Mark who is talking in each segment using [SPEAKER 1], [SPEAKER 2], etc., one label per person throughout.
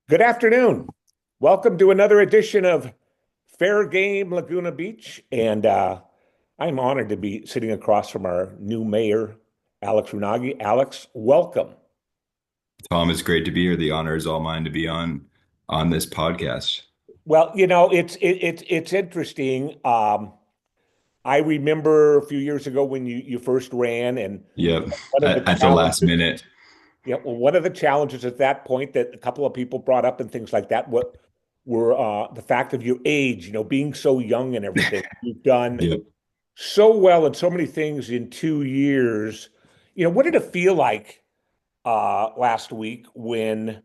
[SPEAKER 1] Good afternoon. Welcome to another edition of Fair Game Laguna Beach. I'm honored to be sitting across from our new mayor, Alex Rounaghi. Alex, welcome.
[SPEAKER 2] Tom, it's great to be here. The honor is all mine to be on this podcast.
[SPEAKER 1] Well, it's interesting. I remember a few years ago when you first ran, and
[SPEAKER 2] Yep.
[SPEAKER 1] one of the
[SPEAKER 2] At the last
[SPEAKER 1] challenges,
[SPEAKER 2] minute.
[SPEAKER 1] one of the challenges at that point that a couple of people brought up and things like that, what were the fact of your age, being so young and everything. You've done
[SPEAKER 2] Yep.
[SPEAKER 1] so well and so many things in 2 years. What did it feel like last week when,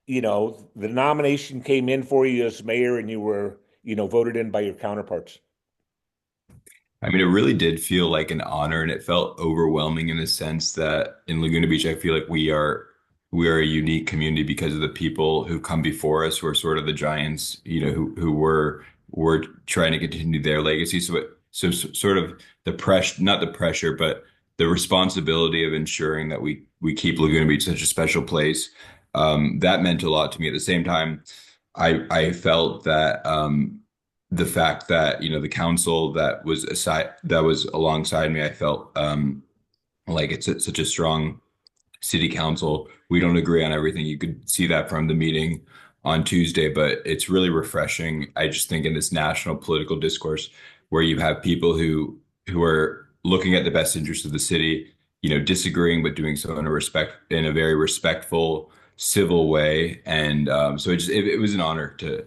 [SPEAKER 1] the nomination came in for you as mayor and you were, voted in by your counterparts?
[SPEAKER 2] I mean, it really did feel like an honor, and it felt overwhelming in the sense that in Laguna Beach, I feel like we are a unique community because of the people who come before us, who are sort of the giants, who were trying to continue their legacy. So sort of the pressure, not the pressure, but the responsibility of ensuring that we keep Laguna Beach such a special place. That meant a lot to me. At the same time, I felt that the fact that the council that was alongside me, I felt like such a strong city council. We don't agree on everything. You could see that from the meeting on Tuesday, but it's really refreshing. I just think in this national political discourse where you have people who are looking at the best interest of the city, disagreeing but doing so in a very respectful, civil way. And so it was an honor to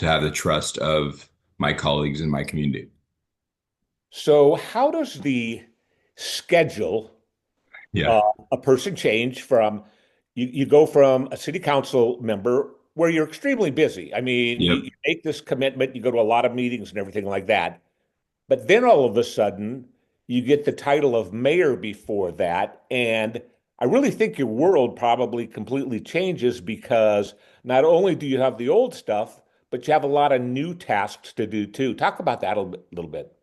[SPEAKER 2] have the trust of my colleagues in my community.
[SPEAKER 1] So, how does the schedule
[SPEAKER 2] Yeah.
[SPEAKER 1] uh, a person change from you go from a city council member where you're extremely busy? I mean,
[SPEAKER 2] Yep.
[SPEAKER 1] you make this commitment, you go to a lot of meetings and everything like that. But then all of a sudden, you get the title of mayor before that. And I really think your world probably completely changes because not only do you have the old stuff, but you have a lot of new tasks to do too. Talk about that a little bit.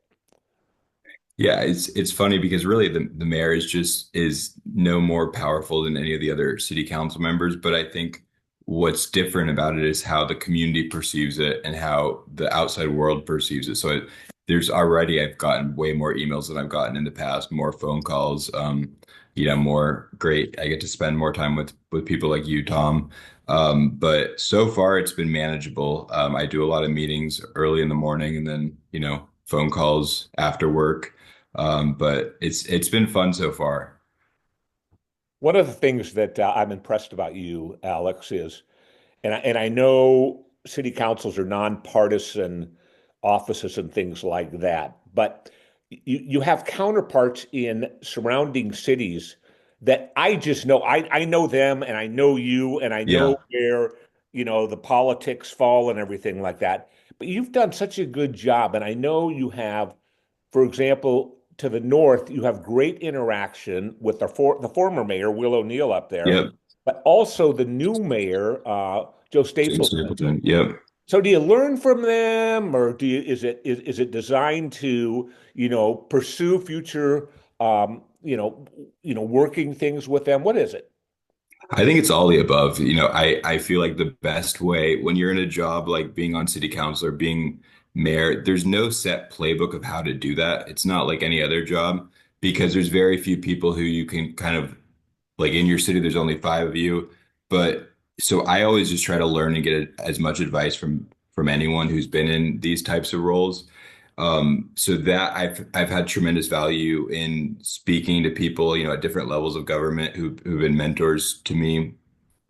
[SPEAKER 2] Yeah, it's funny because really the mayor is no more powerful than any of the other city council members, but I think what's different about it is how the community perceives it and how the outside world perceives it. There's already I've gotten way more emails than I've gotten in the past, more phone calls, more great. I get to spend more time with people like you, Tom. But so far it's been manageable. I do a lot of meetings early in the morning and then, phone calls after work. But it's been fun so far.
[SPEAKER 1] One of the things that I'm impressed about you, Alex, is, and I know city councils are nonpartisan offices and things like that, but you have counterparts in surrounding cities that I just know. I know them, and I know you, and I know
[SPEAKER 2] Yeah.
[SPEAKER 1] where the politics fall and everything like that. But you've done such a good job, and I know you have. For example, to the north, you have great interaction with the former mayor, Will O'Neill, up there,
[SPEAKER 2] Yep.
[SPEAKER 1] but also the new mayor, Joe
[SPEAKER 2] James
[SPEAKER 1] Stapleton.
[SPEAKER 2] Stapleton. Yep.
[SPEAKER 1] So do you learn from them, or is it designed to, pursue future, working things with them? What is it?
[SPEAKER 2] I think it's all the above. I feel like the best way when you're in a job like being on city council or being mayor, there's no set playbook of how to do that. It's not like any other job because there's very few people who you can kind of like in your city, there's only five of you. But so I always just try to learn and get as much advice from anyone who's been in these types of roles. So that I've had tremendous value in speaking to people, at different levels of government who've been mentors to me.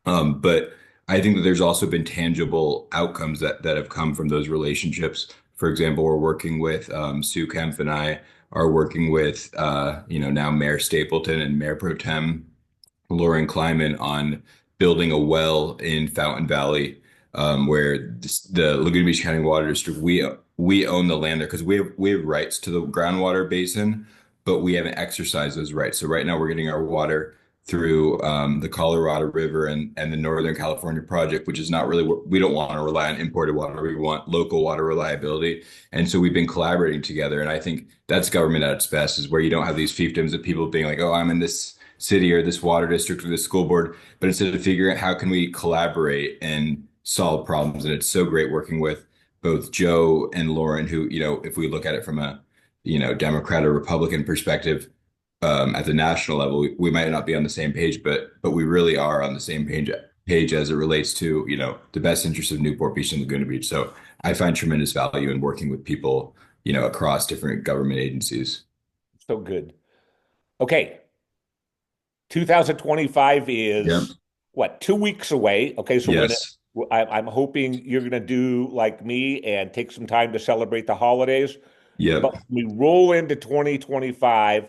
[SPEAKER 2] But I think that there's also been tangible outcomes that have come from those relationships. For example, we're working with Sue Kempf and I are working with now Mayor Stapleton and Mayor Pro Tem Lauren Kleiman on building a well in Fountain Valley, where the Laguna Beach County Water District, we own the land there because we have rights to the groundwater basin, but we haven't exercised those rights. So right now we're getting our water through the Colorado River and the Northern California Project, which is not really we don't want to rely on imported water. We want local water reliability. And so we've been collaborating together. And I think that's government at its best, is where you don't have these fiefdoms of people being like, oh, I'm in city or this water district or this school board, but instead of figuring out how can we collaborate and solve problems. And it's so great working with both Joe and Lauren, who, if we look at it from a, Democrat or Republican perspective, at the national level, we might not be on the same page, but we really are on the same page as it relates to, the best interests of Newport Beach and Laguna Beach. So I find tremendous value in working with people, across different government agencies.
[SPEAKER 1] So good. Okay, 2025
[SPEAKER 2] Yep.
[SPEAKER 1] is what, 2 weeks away? Okay, so
[SPEAKER 2] Yes.
[SPEAKER 1] I'm hoping you're gonna do like me and take some time to celebrate the holidays. But
[SPEAKER 2] Yep.
[SPEAKER 1] when we roll into 2025,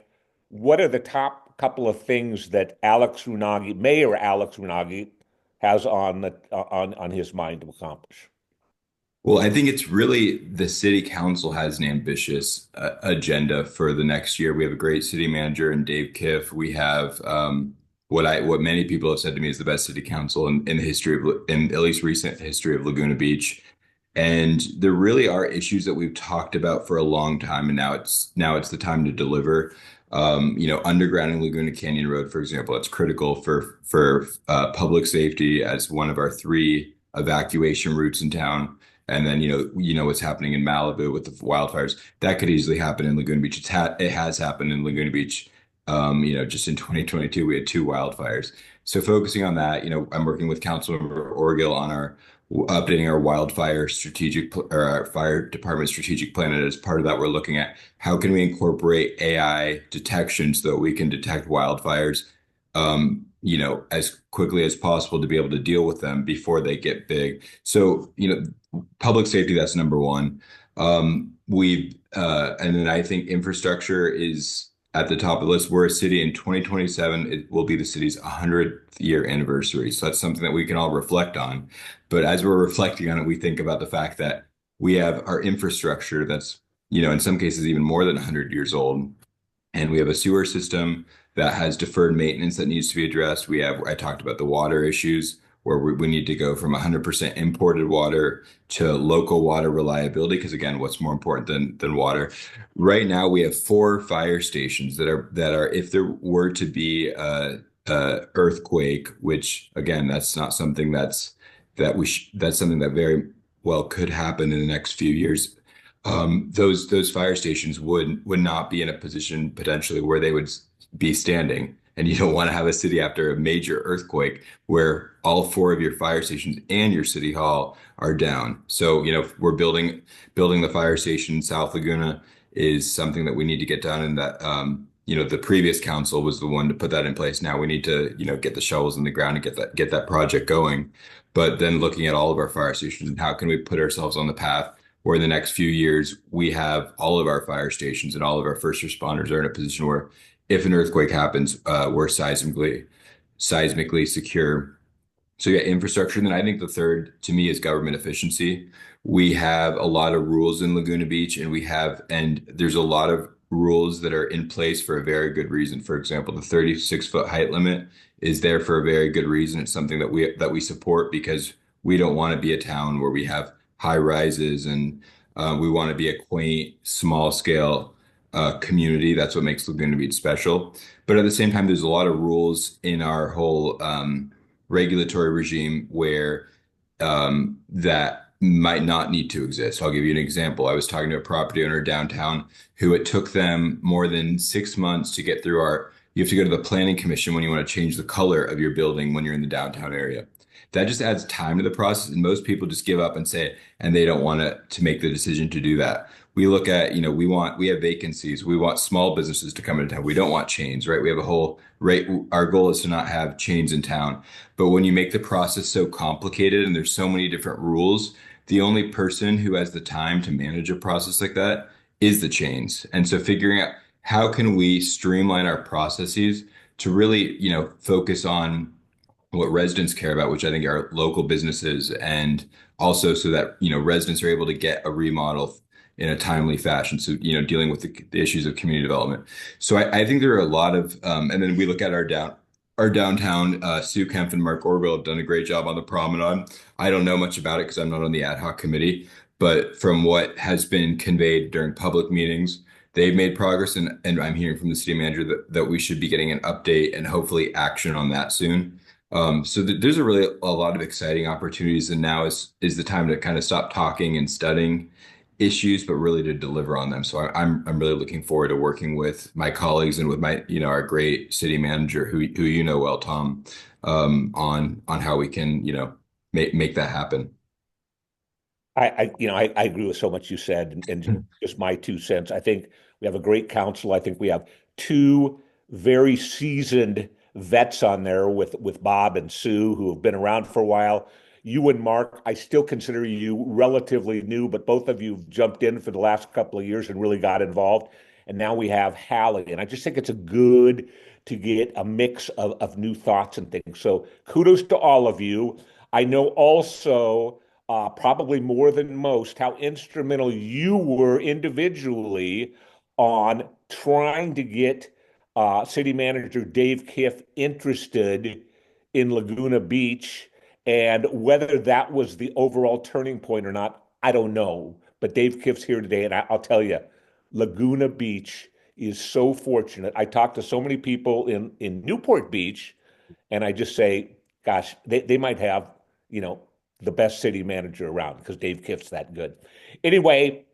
[SPEAKER 1] what are the top couple of things that Mayor Alex Rounaghi, has on his mind to accomplish?
[SPEAKER 2] Well, I think it's really the city council has an ambitious agenda for the next year. We have a great city manager in Dave Kiff. We have what many people have said to me is the best city council in the history of in at least recent history of Laguna Beach. And there really are issues that we've talked about for a long time, and now it's the time to deliver. Undergrounding Laguna Canyon Road, for example, it's critical for public safety as one of our three evacuation routes in town. And then what's happening in Malibu with the wildfires. That could easily happen in Laguna Beach. It has happened in Laguna Beach. Just in 2022, we had two wildfires. So focusing on that, I'm working with Councilmember Orgil on our updating our wildfire or our fire department strategic plan. And as part of that, we're looking at how can we incorporate AI detection so that we can detect wildfires, as quickly as possible to be able to deal with them before they get big. So, public safety, that's number one. And then I think infrastructure is at the top of the list. We're a city in 2027. It will be the city's 100th year anniversary. So that's something that we can all reflect on. But as we're reflecting on it, we think about the fact that we have our infrastructure that's, in some cases even more than 100 years old. And we have a sewer system that has deferred maintenance that needs to be addressed. I talked about the water issues where we need to go from 100% imported water to local water reliability. Because again, what's more important than water? Right now, we have four fire stations that are if there were to be a earthquake, which again, that's not something that's something that very well could happen in the next few years. Those fire stations would not be in a position potentially where they would be standing. And you don't want to have a city after a major earthquake where all four of your fire stations and your city hall are down. So, we're building the fire station in South Laguna is something that we need to get done. And that, the previous council was the one to put that in place. Now we need to, get the shovels in the ground and get that project going. But then looking at all of our fire stations and how can we put ourselves on the path where in the next few years we have all of our fire stations and all of our first responders are in a position where if an earthquake happens, we're seismically secure. So yeah, infrastructure. And then I think the third to me is government efficiency. We have a lot of rules in Laguna Beach and there's a lot of rules that are in place for a very good reason. For example, the 36-foot height limit is there for a very good reason. It's something that we support because we don't want to be a town where we have high rises and we want to be a quaint, small scale community. That's what makes Laguna Beach special. But at the same time, there's a lot of rules in our whole regulatory regime where that might not need to exist. I'll give you an example. I was talking to a property owner downtown who it took them more than 6 months to get through you have to go to the planning commission when you want to change the color of your building when you're in the downtown area. That just adds time to the process, and most people just give up and they don't want to make the decision to do that. We look at, we have vacancies. We want small businesses to come into town. We don't want chains, right? We have a whole right. Our goal is to not have chains in town. But when you make the process so complicated and there's so many different rules, the only person who has the time to manage a process like that is the chains. And so figuring out how can we streamline our processes to really, focus on what residents care about, which I think are local businesses, and also so that residents are able to get a remodel in a timely fashion. So dealing with the issues of community development. So I think there are a lot of, and then we look at our downtown. Sue Kemp and Mark Orville have done a great job on the promenade. I don't know much about it because I'm not on the ad hoc committee, but from what has been conveyed during public meetings, they've made progress, and I'm hearing from the city manager that we should be getting an update and hopefully action on that soon. So there's a lot of exciting opportunities, and now is the time to kind of stop talking and studying issues, but really to deliver on them. So I'm really looking forward to working with my colleagues and with my our great city manager who you know well, Tom, on how we can make that happen.
[SPEAKER 1] I agree with so much you said, and just my 2 cents. I think we have a great council. I think we have two very seasoned vets on there with Bob and Sue, who have been around for a while. You and Mark, I still consider you relatively new, but both of you have jumped in for the last couple of years and really got involved. And now we have Hallie, and I just think it's a good to get a mix of new thoughts and things. So kudos to all of you. I know also probably more than most, how instrumental you were individually on trying to get City Manager Dave Kiff interested in Laguna Beach. And whether that was the overall turning point or not, I don't know. But Dave Kiff's here today, and I'll tell you, Laguna Beach is so fortunate. I talked to so many people in Newport Beach, and I just say, gosh, they might have, you know, the best city manager around because Dave Kiff's that good. Anyway,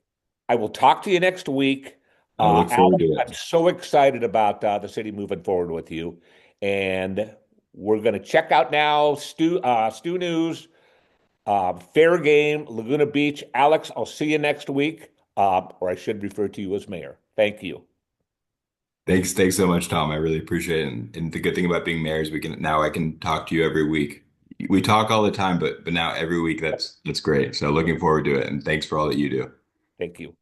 [SPEAKER 1] I will talk to you next week.
[SPEAKER 2] I look forward
[SPEAKER 1] Alex,
[SPEAKER 2] to
[SPEAKER 1] I'm
[SPEAKER 2] it.
[SPEAKER 1] so excited about the city moving forward with you. And we're going to check out now Stu News, Fair Game, Laguna Beach. Alex, I'll see you next week, or I should refer to you as mayor. Thank you.
[SPEAKER 2] Thanks so much, Tom. I really appreciate it. And the good thing about being married is I can talk to you every week. We talk all the time, but now every week that's great. So looking forward to it. And thanks for all that you do.
[SPEAKER 1] Thank you.